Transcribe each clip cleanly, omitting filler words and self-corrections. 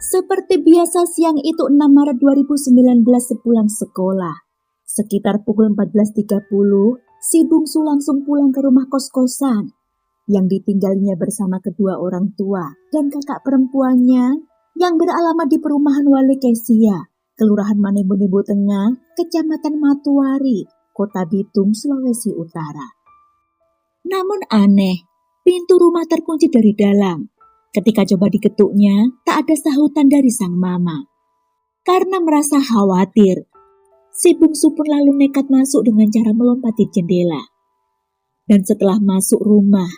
Seperti biasa siang itu 6 Maret 2019 sepulang sekolah. Sekitar pukul 14.30, si bungsu langsung pulang ke rumah kos-kosan yang ditinggalnya bersama kedua orang tua dan kakak perempuannya yang beralamat di perumahan Walekesia, Kelurahan Manebo-Nebo Tengah, Kecamatan Matuari, Kota Bitung, Sulawesi Utara. Namun aneh, pintu rumah terkunci dari dalam. Ketika coba diketuknya, tak ada sahutan dari sang mama. Karena merasa khawatir, si bungsu pun lalu nekat masuk dengan cara melompati jendela. Dan setelah masuk rumah,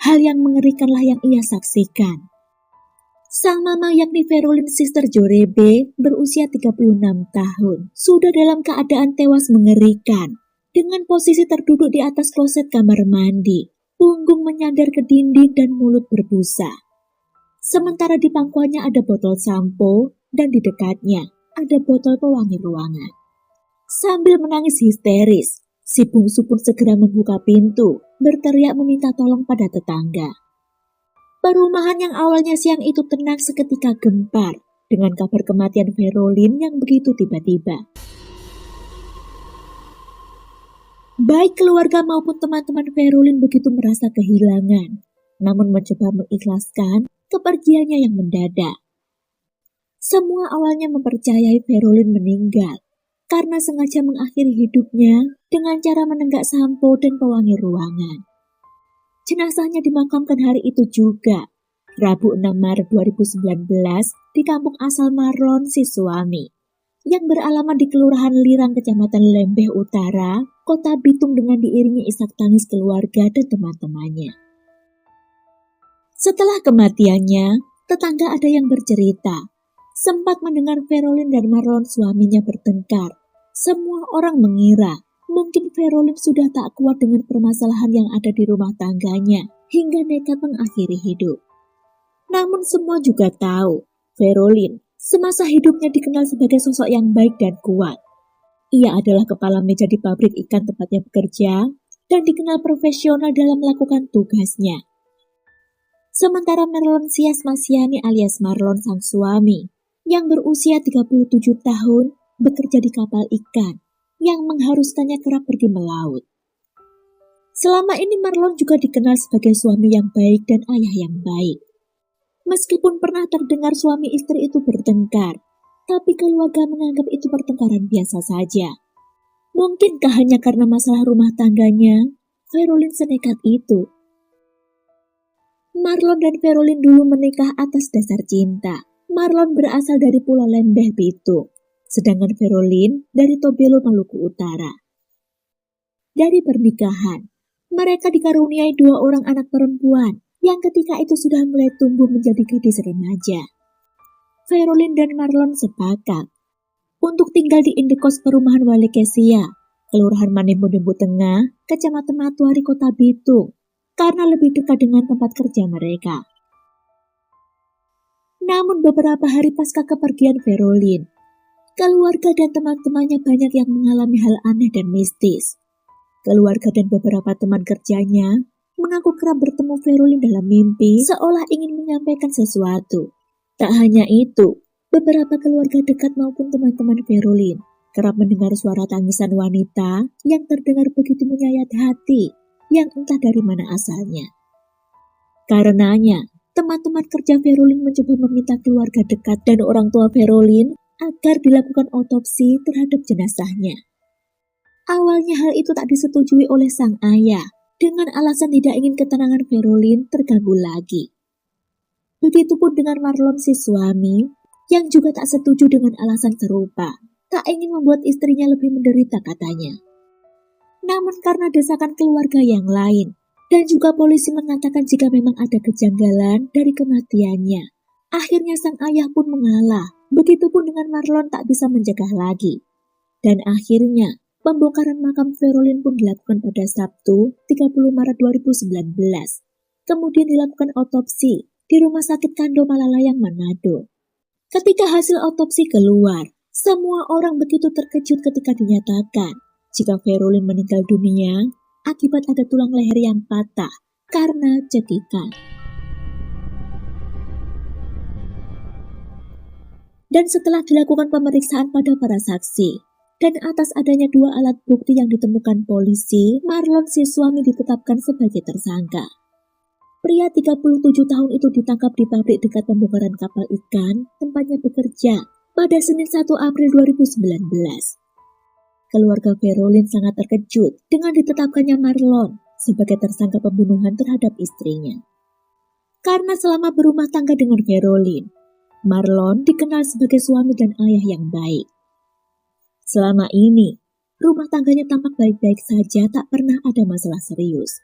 hal yang mengerikanlah yang ia saksikan. Sang mama yakni Verolin Sister Jorebe berusia 36 tahun, sudah dalam keadaan tewas mengerikan, dengan posisi terduduk di atas kloset kamar mandi, punggung menyandar ke dinding dan mulut berbusa. Sementara di pangkuannya ada botol sampo dan di dekatnya ada botol pewangi ruangan. Sambil menangis histeris, si bungsu pun segera membuka pintu, berteriak meminta tolong pada tetangga. Perumahan yang awalnya siang itu tenang seketika gempar dengan kabar kematian Verolin yang begitu tiba-tiba. Baik keluarga maupun teman-teman Verolin begitu merasa kehilangan, namun mencoba mengikhlaskan kepergiannya yang mendadak. Semua awalnya mempercayai Verolin meninggal karena sengaja mengakhiri hidupnya dengan cara menenggak sampo dan pewangi ruangan. Jenazahnya dimakamkan hari itu juga, Rabu 6 Maret 2019 di kampung asal Marlon si suami, yang beralamat di Kelurahan Lirang, Kecamatan Lembeh Utara, Kota Bitung dengan diiringi isak tangis keluarga dan teman-temannya. Setelah kematiannya, tetangga ada yang bercerita, sempat mendengar Verolin dan Marlon suaminya bertengkar. Semua orang mengira mungkin Verolin sudah tak kuat dengan permasalahan yang ada di rumah tangganya hingga nekat mengakhiri hidup. Namun semua juga tahu, Verolin semasa hidupnya dikenal sebagai sosok yang baik dan kuat. Ia adalah kepala meja di pabrik ikan tempatnya bekerja dan dikenal profesional dalam melakukan tugasnya. Sementara Marlon Sias Masiani alias Marlon sang suami, yang berusia 37 tahun, bekerja di kapal ikan, yang mengharuskannya kerap pergi melaut. Selama ini Marlon juga dikenal sebagai suami yang baik dan ayah yang baik. Meskipun pernah terdengar suami istri itu bertengkar, tapi keluarga menganggap itu pertengkaran biasa saja. Mungkinkah hanya karena masalah rumah tangganya, Verolin senekat itu? Marlon dan Verolin dulu menikah atas dasar cinta. Marlon berasal dari Pulau Lembeh Bitung, sedangkan Verolin dari Tobelo, Maluku Utara. Dari pernikahan, mereka dikaruniai 2 orang anak perempuan yang ketika itu sudah mulai tumbuh menjadi gadis remaja. Verolin dan Marlon sepakat untuk tinggal di indekos perumahan Walekesia, Kelurahan Manebo-Nebo Tengah, Kecamatan Matuari, Kota Bitung, karena lebih dekat dengan tempat kerja mereka. Namun beberapa hari pasca kepergian Verolin, keluarga dan teman-temannya banyak yang mengalami hal aneh dan mistis. Keluarga dan beberapa teman kerjanya mengaku kerap bertemu Verolin dalam mimpi seolah ingin menyampaikan sesuatu. Tak hanya itu, beberapa keluarga dekat maupun teman-teman Verolin kerap mendengar suara tangisan wanita yang terdengar begitu menyayat hati, yang entah dari mana asalnya. Karenanya, teman-teman kerja Verolin mencoba meminta keluarga dekat dan orang tua Verolin agar dilakukan otopsi terhadap jenazahnya. Awalnya hal itu tak disetujui oleh sang ayah, dengan alasan tidak ingin ketenangan Verolin terganggu lagi. Begitupun dengan Marlon si suami, yang juga tak setuju dengan alasan serupa, tak ingin membuat istrinya lebih menderita katanya. Namun karena desakan keluarga yang lain, dan juga polisi mengatakan jika memang ada kejanggalan dari kematiannya, akhirnya sang ayah pun mengalah. Begitupun dengan Marlon tak bisa mencegah lagi. Dan akhirnya, pembongkaran makam Verolin pun dilakukan pada Sabtu 30 Maret 2019. Kemudian dilakukan otopsi di Rumah Sakit Kando Malalayang, Manado. Ketika hasil otopsi keluar, semua orang begitu terkejut ketika dinyatakan jika Verolin meninggal dunia akibat ada tulang leher yang patah karena cekikan. Dan setelah dilakukan pemeriksaan pada para saksi, dan atas adanya 2 alat bukti yang ditemukan polisi, Marlon si suami ditetapkan sebagai tersangka. Pria 37 tahun itu ditangkap di pabrik dekat pembongkaran kapal ikan tempatnya bekerja pada Senin 1 April 2019. Keluarga Ferolin sangat terkejut dengan ditetapkannya Marlon sebagai tersangka pembunuhan terhadap istrinya. Karena selama berumah tangga dengan Ferolin, Marlon dikenal sebagai suami dan ayah yang baik. Selama ini, rumah tangganya tampak baik-baik saja, tak pernah ada masalah serius.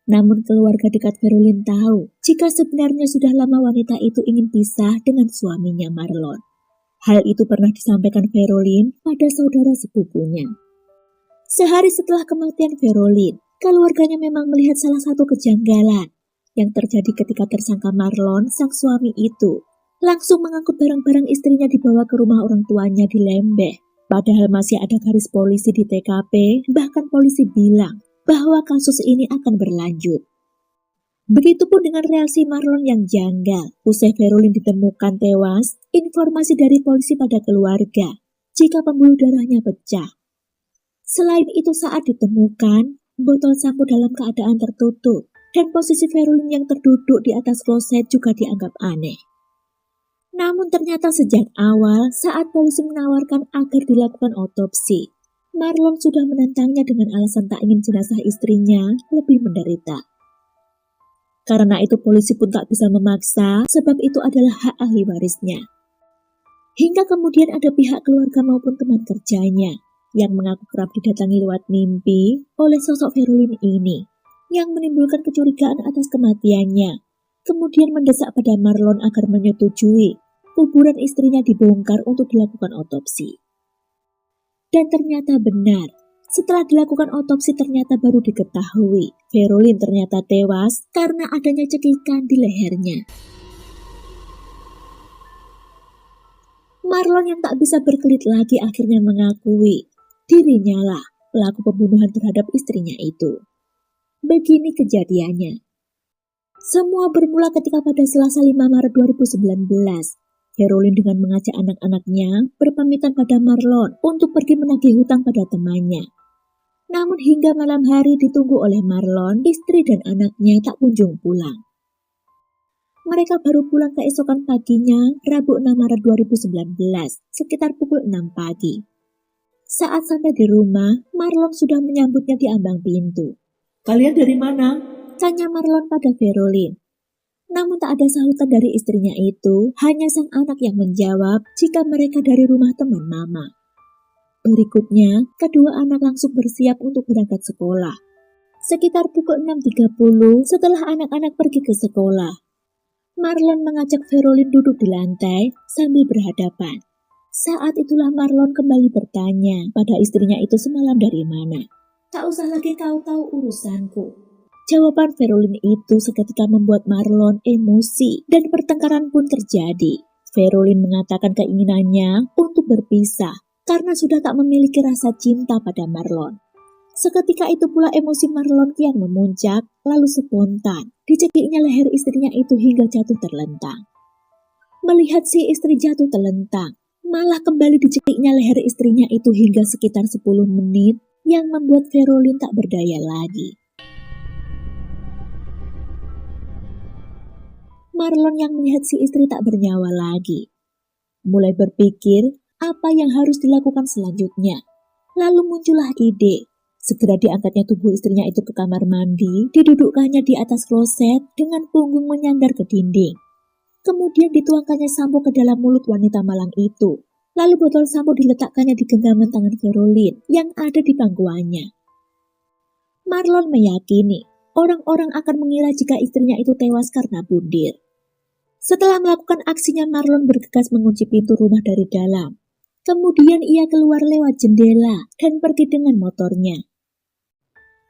Namun keluarga dekat Ferolin tahu jika sebenarnya sudah lama wanita itu ingin pisah dengan suaminya Marlon. Hal itu pernah disampaikan Ferolin pada saudara sepupunya. Sehari setelah kematian Ferolin, keluarganya memang melihat salah satu kejanggalan yang terjadi ketika tersangka Marlon, sang suami itu, langsung mengangkut barang-barang istrinya dibawa ke rumah orang tuanya di Lembeh. Padahal masih ada garis polisi di TKP, bahkan polisi bilang bahwa kasus ini akan berlanjut. Begitupun dengan reaksi Marlon yang janggal. Usai Ferolin ditemukan tewas, informasi dari polisi pada keluarga jika pembuluh darahnya pecah. Selain itu saat ditemukan, botol sampo dalam keadaan tertutup dan posisi Ferolin yang terduduk di atas kloset juga dianggap aneh. Namun ternyata sejak awal saat polisi menawarkan agar dilakukan otopsi, Marlon sudah menentangnya dengan alasan tak ingin jenazah istrinya lebih menderita. Karena itu polisi pun tak bisa memaksa sebab itu adalah hak ahli warisnya. Hingga kemudian ada pihak keluarga maupun teman kerjanya yang mengaku kerap didatangi lewat mimpi oleh sosok Ferolin ini yang menimbulkan kecurigaan atas kematiannya. Kemudian mendesak pada Marlon agar menyetujui kuburan istrinya dibongkar untuk dilakukan otopsi. Dan ternyata benar, setelah dilakukan otopsi ternyata baru diketahui Ferolin ternyata tewas karena adanya cekikan di lehernya. Marlon yang tak bisa berkelit lagi akhirnya mengakui dirinya lah pelaku pembunuhan terhadap istrinya itu. Begini kejadiannya. Semua bermula ketika pada Selasa 5 Maret 2019, Ferolin dengan mengajak anak-anaknya berpamitan pada Marlon untuk pergi menagih hutang pada temannya. Namun hingga malam hari ditunggu oleh Marlon, istri dan anaknya tak kunjung pulang. Mereka baru pulang keesokan paginya, Rabu 6 Maret 2019, sekitar pukul 6 pagi. Saat sampai di rumah, Marlon sudah menyambutnya di ambang pintu. "Kalian dari mana?" tanya Marlon pada Ferolin. Namun tak ada sahutan dari istrinya itu, hanya sang anak yang menjawab jika mereka dari rumah teman mama. Berikutnya, kedua anak langsung bersiap untuk berangkat sekolah. Sekitar pukul 6.30 setelah anak-anak pergi ke sekolah, Marlon mengajak Ferolin duduk di lantai sambil berhadapan. Saat itulah Marlon kembali bertanya pada istrinya itu semalam dari mana. "Tak usah lagi kau tahu urusanku." Jawaban Ferolin itu seketika membuat Marlon emosi dan pertengkaran pun terjadi. Ferolin mengatakan keinginannya untuk berpisah karena sudah tak memiliki rasa cinta pada Marlon. Seketika itu pula emosi Marlon kian memuncak, lalu spontan dicekiknya leher istrinya itu hingga jatuh terlentang. Melihat si istri jatuh terlentang, malah kembali dicekiknya leher istrinya itu hingga sekitar 10 menit yang membuat Ferolin tak berdaya lagi. Marlon yang melihat si istri tak bernyawa lagi, mulai berpikir apa yang harus dilakukan selanjutnya. Lalu muncullah ide, segera diangkatnya tubuh istrinya itu ke kamar mandi, didudukkannya di atas kloset dengan punggung menyandar ke dinding. Kemudian dituangkannya sampo ke dalam mulut wanita malang itu. Lalu botol sampo diletakkannya di genggaman tangan Ferolin yang ada di pangkuannya. Marlon meyakini orang-orang akan mengira jika istrinya itu tewas karena budir. Setelah melakukan aksinya, Marlon bergegas mengunci pintu rumah dari dalam. Kemudian ia keluar lewat jendela dan pergi dengan motornya.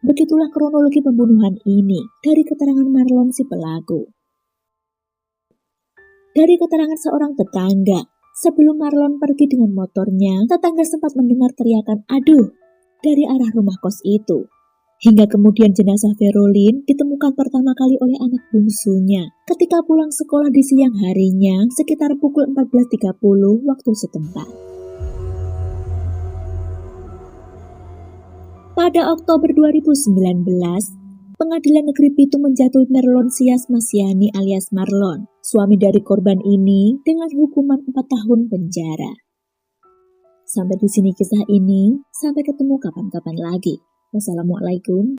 Begitulah kronologi pembunuhan ini dari keterangan Marlon si pelaku. Dari keterangan seorang tetangga, sebelum Marlon pergi dengan motornya, tetangga sempat mendengar teriakan "aduh" dari arah rumah kos itu. Hingga kemudian jenazah Verolin ditemukan pertama kali oleh anak bungsunya ketika pulang sekolah di siang harinya sekitar pukul 14.30 waktu setempat. Pada Oktober 2019, Pengadilan Negeri Pitu menjatuhi Merlon Sias Masiani alias Marlon, suami dari korban ini, dengan hukuman 4 tahun penjara. Sampai di sini kisah ini, sampai ketemu kapan-kapan lagi. Wassalamualaikum.